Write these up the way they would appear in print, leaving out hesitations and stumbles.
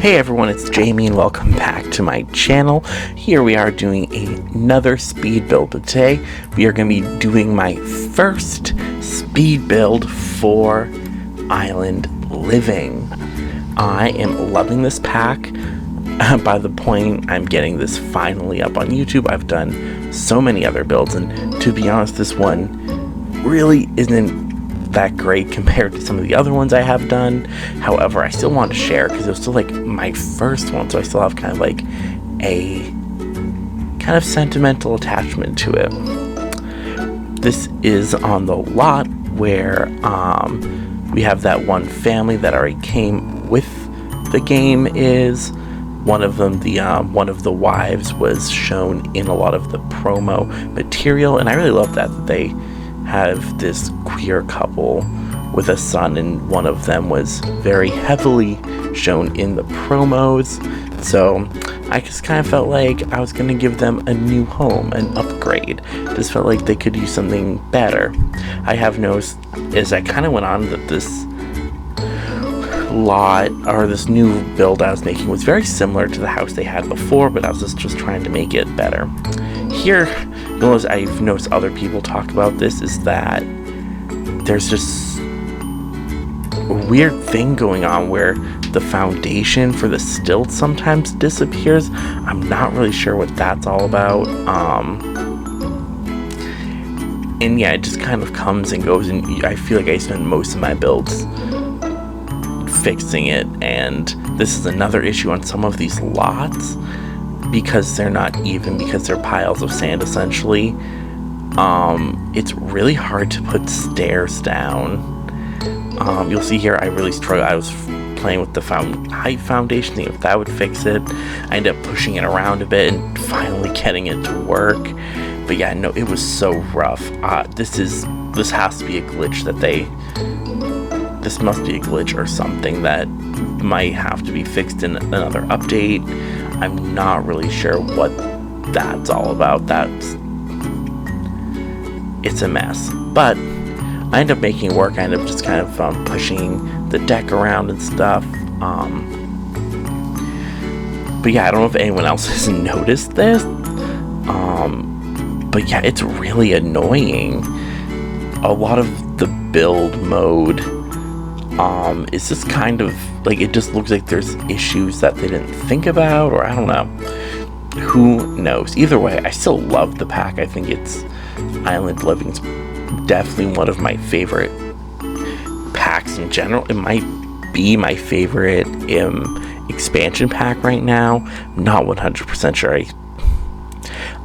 Hey everyone, it's Jayme and welcome back to my channel. Here we are doing another speed build, but today we are going to be doing my first speed build for Island Living. I am loving this pack. By the point I'm getting this finally up on YouTube, I've done so many other builds, and to be honest, this one really isn't that great compared to some of the other ones I have done. However, I still want to share because it was still like my first one, so I still have kind of like a kind of sentimental attachment to it. This is on the lot where we have that one family that already came with the game. Is one of them, one of the wives was shown in a lot of the promo material, and I really love that they have this queer couple with a son, and one of them was very heavily shown in the promos. So I just kind of felt like I was going to give them a new home, an upgrade. Just felt like they could use something better. I have noticed as I kind of went on that this lot, or this new build I was making, was very similar to the house they had before, but I was just trying to make it better. Here, I've noticed other people talk about this, is that there's just a weird thing going on where the foundation for the stilt sometimes disappears. I'm not really sure what that's all about. And yeah, it just kind of comes and goes, and I feel like I spend most of my builds fixing it, and this is another issue on some of these lots, because they're not even, because they're piles of sand essentially. It's really hard to put stairs down. You'll see here I really struggle. I was playing with the height foundation, thinking if that would fix it. I ended up pushing it around a bit and finally getting it to work. But yeah, no, it was so rough. This has to be a glitch that this must be a glitch or something that might have to be fixed in another update. I'm not really sure what that's all about. It's a mess, but I end up making it work. I end up just kind of pushing the deck around and stuff. But yeah, I don't know if anyone else has noticed this. But yeah, it's really annoying. A lot of the build mode is just kind of like, it just looks like there's issues that they didn't think about, or I don't know. Who knows? Either way, I still love the pack. I think it's Island Living's definitely one of my favorite packs in general. It might be my favorite expansion pack right now. I'm not 100% sure.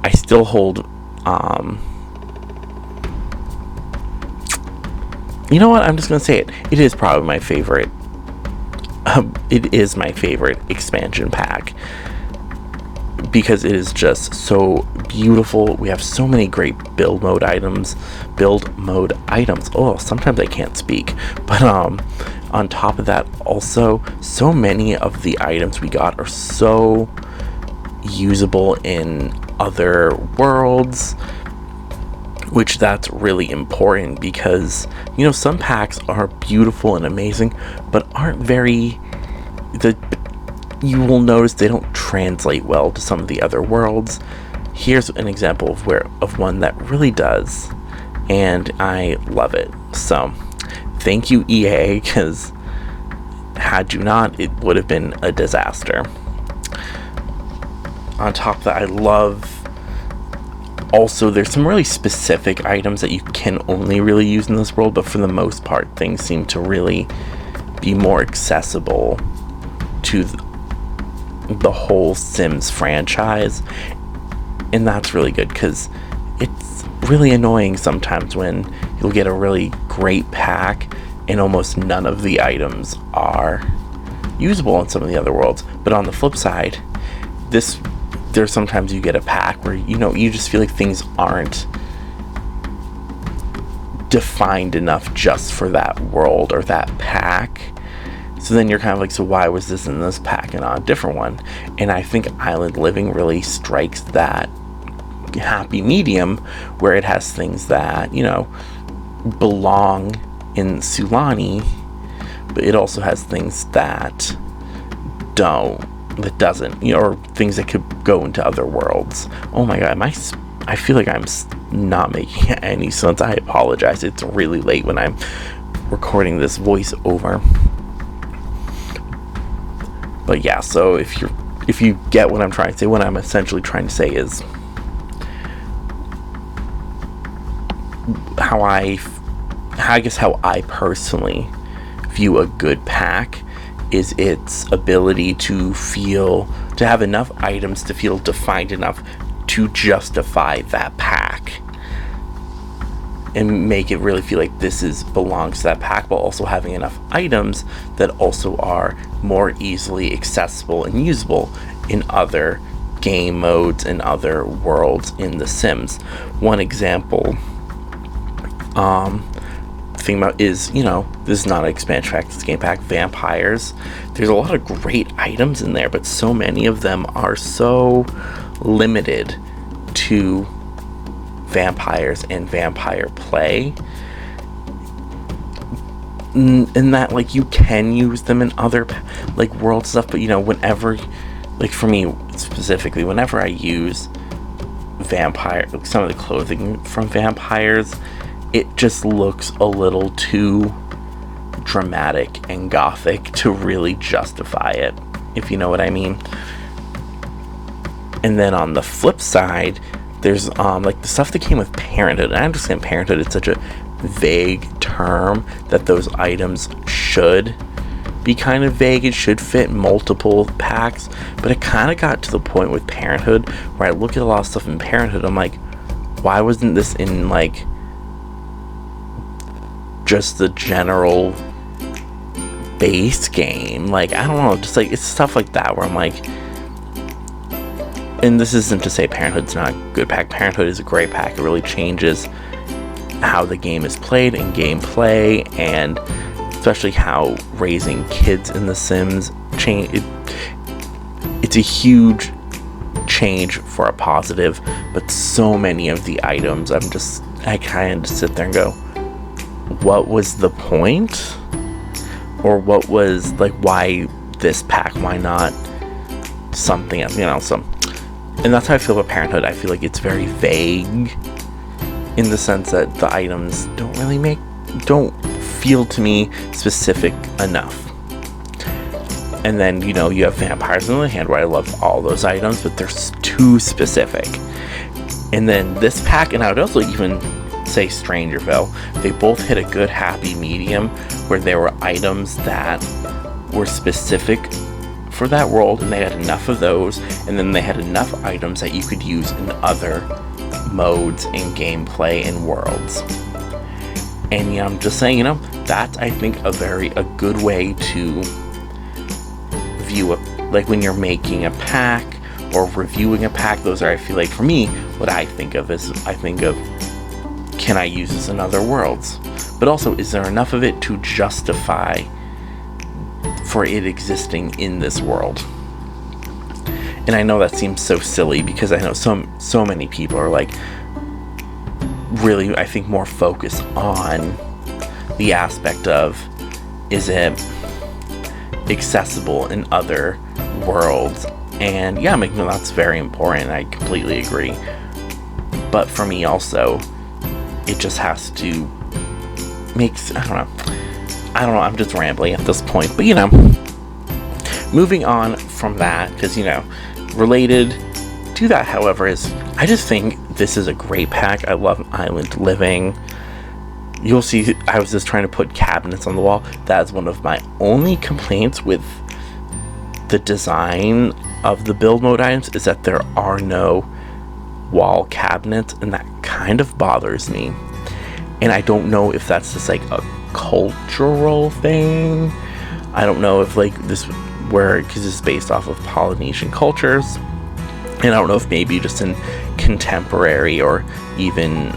I still hold you know what? I'm just gonna say it. It is probably my favorite. It is my favorite expansion pack because it is just so beautiful. We have so many great build mode items. Oh, sometimes I can't speak. But on top of that, also so many of the items we got are so usable in other worlds, which that's really important, because some packs are beautiful and amazing but aren't very, you will notice they don't translate well to some of the other worlds. Here's an example of one that really does, and I love it. So thank you, EA, because had you not, it would have been a disaster. On top of that, I love also, there's some really specific items that you can only really use in this world, but for the most part, things seem to really be more accessible to the whole Sims franchise. And that's really good, because it's really annoying sometimes when you'll get a really great pack and almost none of the items are usable in some of the other worlds. But on the flip side, there's sometimes you get a pack where you just feel like things aren't defined enough just for that world or that pack. So then you're kind of like, so why was this in this pack and not a different one? And I think Island Living really strikes that happy medium where it has things that belong in Sulani, but it also has things that doesn't, or things that could go into other worlds. Oh my god, I feel like I'm not making any sense. I apologize. It's really late when I'm recording this voiceover. But yeah, so if you get what I'm trying to say, what I'm essentially trying to say is how I personally view a good pack is its ability to have enough items to feel defined enough to justify that pack and make it really feel like this belongs to that pack, while also having enough items that also are more easily accessible and usable in other game modes and other worlds in The Sims. One example thing about is, this is not an expansion pack, this game pack, vampires. There's a lot of great items in there, but so many of them are so limited to vampires and vampire play, in that, like, you can use them in other like world stuff, but whenever, like, for me specifically, whenever I use some of the clothing from vampires, it just looks a little too dramatic and gothic to really justify it, if you know what I mean. And then on the flip side, there's like the stuff that came with Parenthood. And I understand Parenthood, it's such a vague term that those items should be kind of vague. It should fit multiple packs, but it kind of got to the point with Parenthood where I look at a lot of stuff in Parenthood, I'm like, why wasn't this in, like, just the general base game? Like, I don't know, just like, it's stuff like that where I'm like, and this isn't to say Parenthood's not a good pack. Parenthood is a great pack. It really changes how the game is played and gameplay, and especially how raising kids in The Sims change. It's a huge change for a positive, but so many of the items, I kind of sit there and go, what was the point? Or what was, like, why this pack? Why not something else? And that's how I feel about Parenthood. I feel like it's very vague in the sense that the items don't feel to me specific enough. And then, you have vampires on the other hand, where I love all those items, but they're too specific. And then this pack, and I would also even say Strangerville, they both hit a good happy medium where there were items that were specific for that world, and they had enough of those, and then they had enough items that you could use in other modes and gameplay and worlds. And I'm just saying, that's, I think, a good way to view like when you're making a pack or reviewing a pack. Those are, I feel like, for me, what I think of is, can I use this in other worlds? But also, is there enough of it to justify for it existing in this world? And I know that seems so silly, because I know so many people are, like, really, I think, more focused on the aspect of, is it accessible in other worlds? And yeah, that's very important. I completely agree. But for me also, it just has to make, I don't know, I'm just rambling at this point. But, moving on from that, because, related to that, however, is I just think this is a great pack. I love island living. You'll see, I was just trying to put cabinets on the wall. That is one of my only complaints with the design of the build mode items, is that there are no wall cabinets, and that kind of bothers me. And I don't know if that's just, like, a cultural thing. I don't know if, like, because it's based off of Polynesian cultures, and I don't know if maybe just in contemporary or even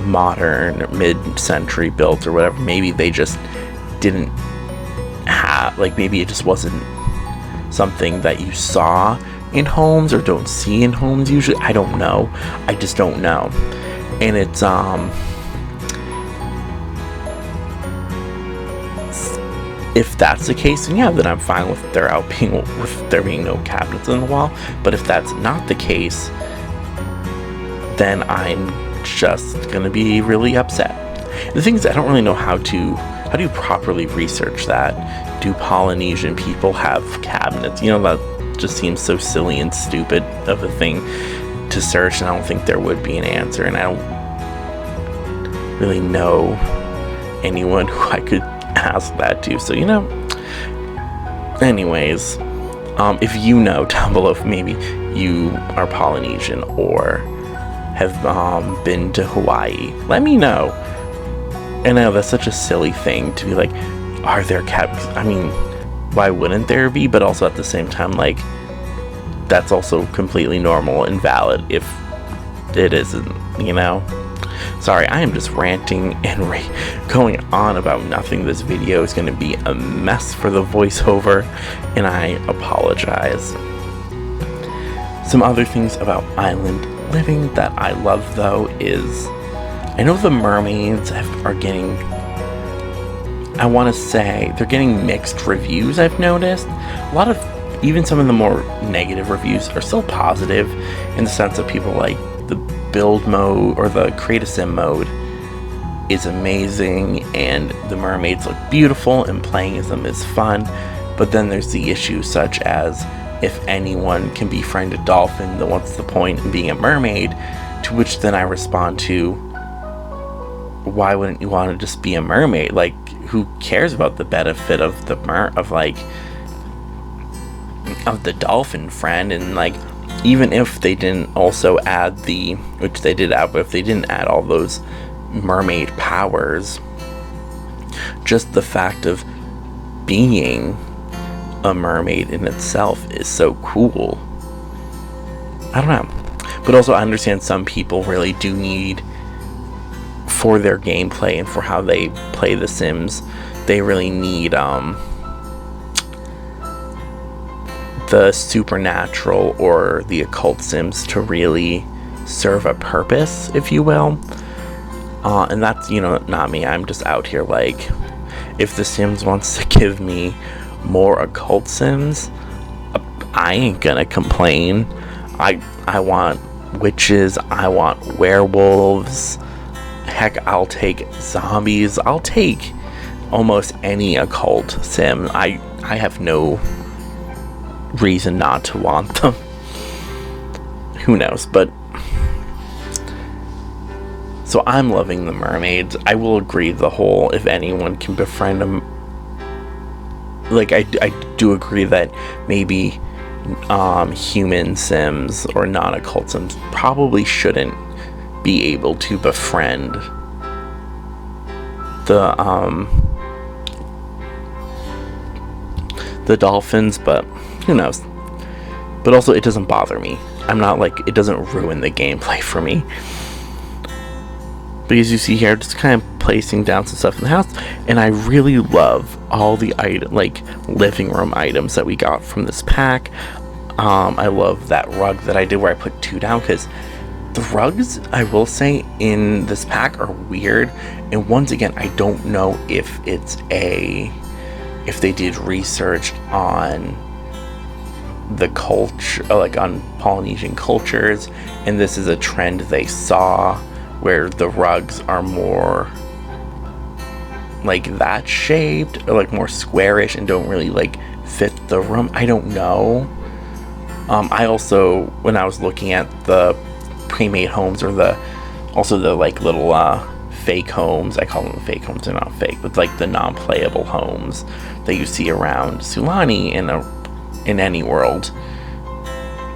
modern mid-century builds or whatever, maybe they just didn't have, like, maybe it just wasn't something that you saw in homes or don't see in homes usually. I don't know. I just don't know. And it's if that's the case, then yeah, then I'm fine with with there being no cabinets in the wall. But if that's not the case, then I'm just gonna be really upset. The thing is, I don't really know how do you properly research that. Do Polynesian people have cabinets? That just seems so silly and stupid of a thing to search, and I don't think there would be an answer, and I don't really know anyone who I could ask that to. So anyways, if you know down below, if maybe you are Polynesian or have been to Hawaii, let me know. And I know that's such a silly thing to be like, are there cabinets? I mean, why wouldn't there be? But also at the same time, like, that's also completely normal and valid if it isn't, Sorry, I am just ranting and going on about nothing. This video is going to be a mess for the voiceover, and I apologize. Some other things about island living that I love, though, is I know the mermaids are getting, I want to say, they're getting mixed reviews, I've noticed. A lot of, even some of the more negative reviews are still positive, in the sense that people like the build mode or the create a sim mode is amazing, and the mermaids look beautiful, and playing as them is fun. But then there's the issues such as, if anyone can befriend a dolphin, then what's the point in being a mermaid? To which then I respond to, why wouldn't you want to just be a mermaid? Like, who cares about the benefit of the dolphin friend? And like, even if they didn't also add which they did add, but if they didn't add all those mermaid powers, just the fact of being a mermaid in itself is so cool. I don't know. But also I understand some people really do need, for their gameplay and for how they play The Sims, they really need the supernatural or the occult Sims to really serve a purpose, if you will. And that's, not me. I'm just out here like, if The Sims wants to give me more occult Sims, I ain't gonna complain. I want witches, I want werewolves, heck, I'll take zombies, I'll take almost any occult sim. I have no reason not to want them. Who knows? But so I'm loving the mermaids. I will agree, the whole, if anyone can befriend them, like, I do agree that maybe human sims or non-occult sims probably shouldn't be able to befriend the dolphins, but who knows. But also, it doesn't bother me. I'm not like, it doesn't ruin the gameplay for me. But as you see here, just kind of placing down some stuff in the house, and I really love all the living room items that we got from this pack. I love that rug that I did where I put 2 down, because the rugs, I will say, in this pack are weird. And once again, I don't know if if they did research on the culture, like on Polynesian cultures, and this is a trend they saw where the rugs are more like that shaped, or like more squarish and don't really like fit the room. I don't know. I also, when I was looking at the pre-made homes, or the like little fake homes, I call them fake homes, they're not fake, but like the non-playable homes that you see around Sulani in any world,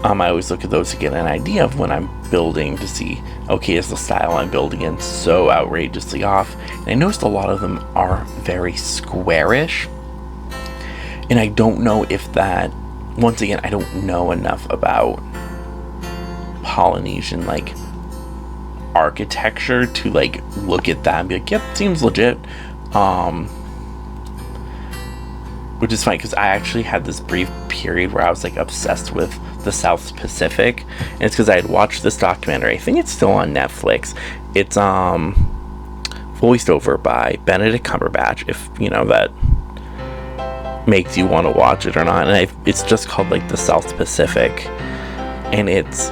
I always look at those to get an idea of when I'm building, to see, okay, is the style I'm building in so outrageously off? And I noticed a lot of them are very squarish, and I don't know if that, once again, I don't know enough about Polynesian like architecture to like look at that and be like, yep, seems legit. Which is fine, because I actually had this brief period where I was like obsessed with the South Pacific, and it's because I had watched this documentary. I think it's still on Netflix. It's voiced over by Benedict Cumberbatch, if you know that makes you want to watch it or not. And it's just called like the South Pacific, and it's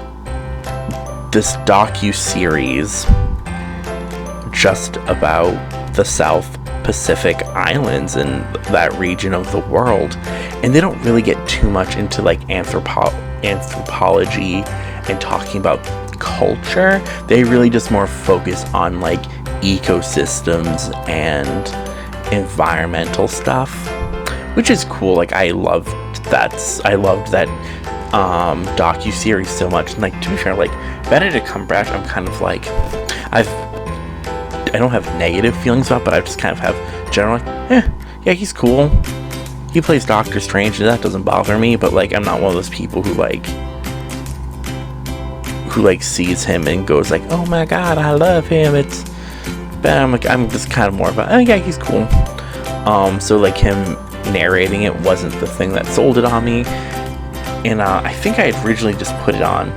this docu-series just about the South Pacific Islands and that region of the world. And they don't really get too much into like anthropology and talking about culture. They really just more focus on like ecosystems and environmental stuff, which is cool. Like I loved that docu-series so much. And like, to be fair, like Benedict Cumberbatch, I'm kind of like, I don't have negative feelings about, but I just kind of have general like, yeah, he's cool. He plays Doctor Strange, and that doesn't bother me. But like, I'm not one of those people who sees him and goes like, oh my god, I love him. It's bad. I'm just kind of more about, oh yeah, he's cool. So like him narrating it wasn't the thing that sold it on me. And I think I had originally just put it on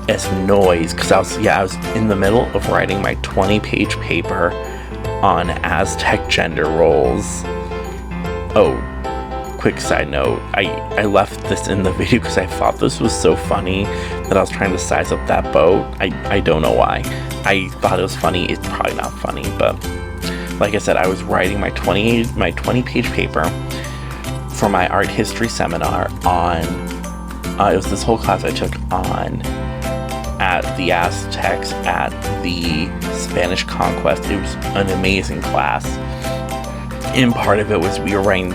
as noise because I was in the middle of writing my 20-page paper on Aztec gender roles. Oh, quick side note, I left this in the video because I thought this was so funny that I was trying to size up that boat. I don't know why. I thought it was funny. It's probably not funny, but like I said, I was writing my 20-page paper for my art history seminar on it was this whole class I took on at the Aztecs at the Spanish conquest. It was an amazing class. And part of it was we were writing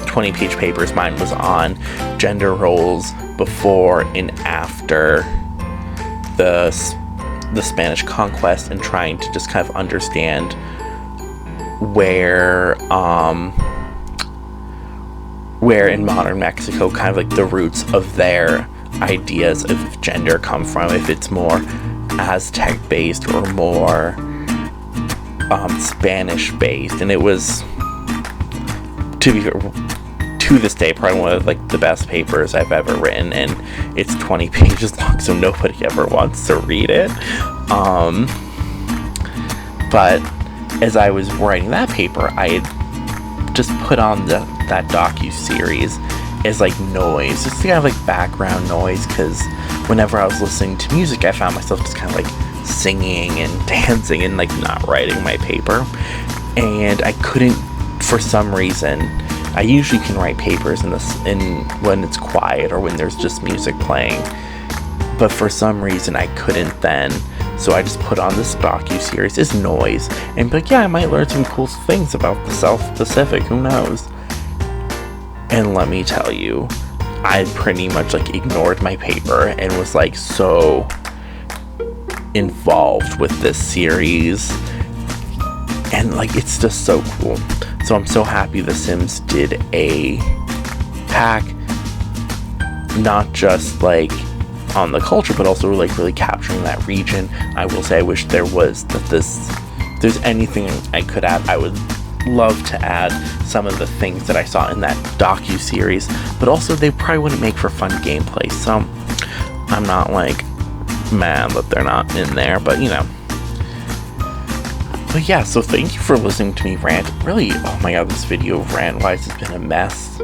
20-page papers. Mine was on gender roles before and after the Spanish conquest, and trying to just kind of understand where in modern Mexico kind of like the roots of their ideas of gender come from, if it's more Aztec based or more Spanish based. And it was, to this day, probably one of like the best papers I've ever written, and it's 20 pages long, so nobody ever wants to read it. But as I was writing that paper, I had just put on that docu-series as like noise, just kind of like background noise, because whenever I was listening to music, I found myself just kind of like singing and dancing and like not writing my paper. And I couldn't, for some reason, I usually can write papers in when it's quiet or when there's just music playing, but for some reason I couldn't then. So I just put on this docu-series as noise and be like, yeah, I might learn some cool things about the South Pacific, who knows. And let me tell you, I pretty much like ignored my paper and was like so involved with this series, and like it's just so cool. So I'm so happy The Sims did a pack, not just like on the culture, but also like really capturing that region. I will say I wish there's anything I could add, I would love to add some of the things that I saw in that docu-series, but also they probably wouldn't make for fun gameplay, so I'm not like mad that they're not in there, but you know. But yeah, so thank you for listening to me rant. Really, oh my god, this video rant-wise has been a mess.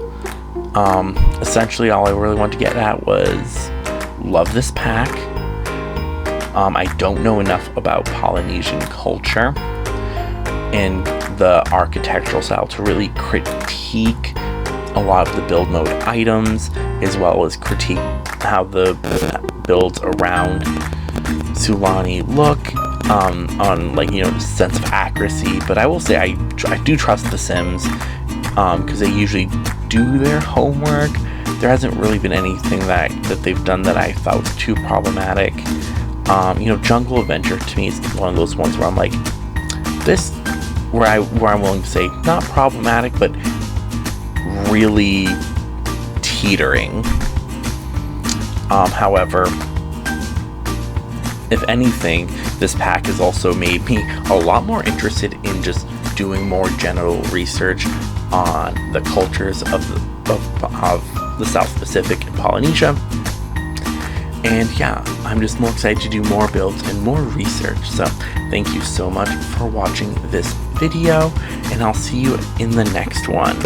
Essentially all I really wanted to get at was, love this pack. I don't know enough about Polynesian culture and the architectural style to really critique a lot of the build mode items, as well as critique how the builds around Sulani look, on like, you know, sense of accuracy. But I will say I do trust The Sims, because they usually do their homework. There hasn't really been anything that they've done that I thought was too problematic. You know, Jungle Adventure to me is one of those ones where I'm like, this, where I'm willing to say not problematic, but really teetering. However, if anything, this pack has also made me a lot more interested in just doing more general research on the cultures of the South Pacific and Polynesia. And yeah, I'm just more excited to do more builds and more research. So thank you so much for watching this video, and I'll see you in the next one.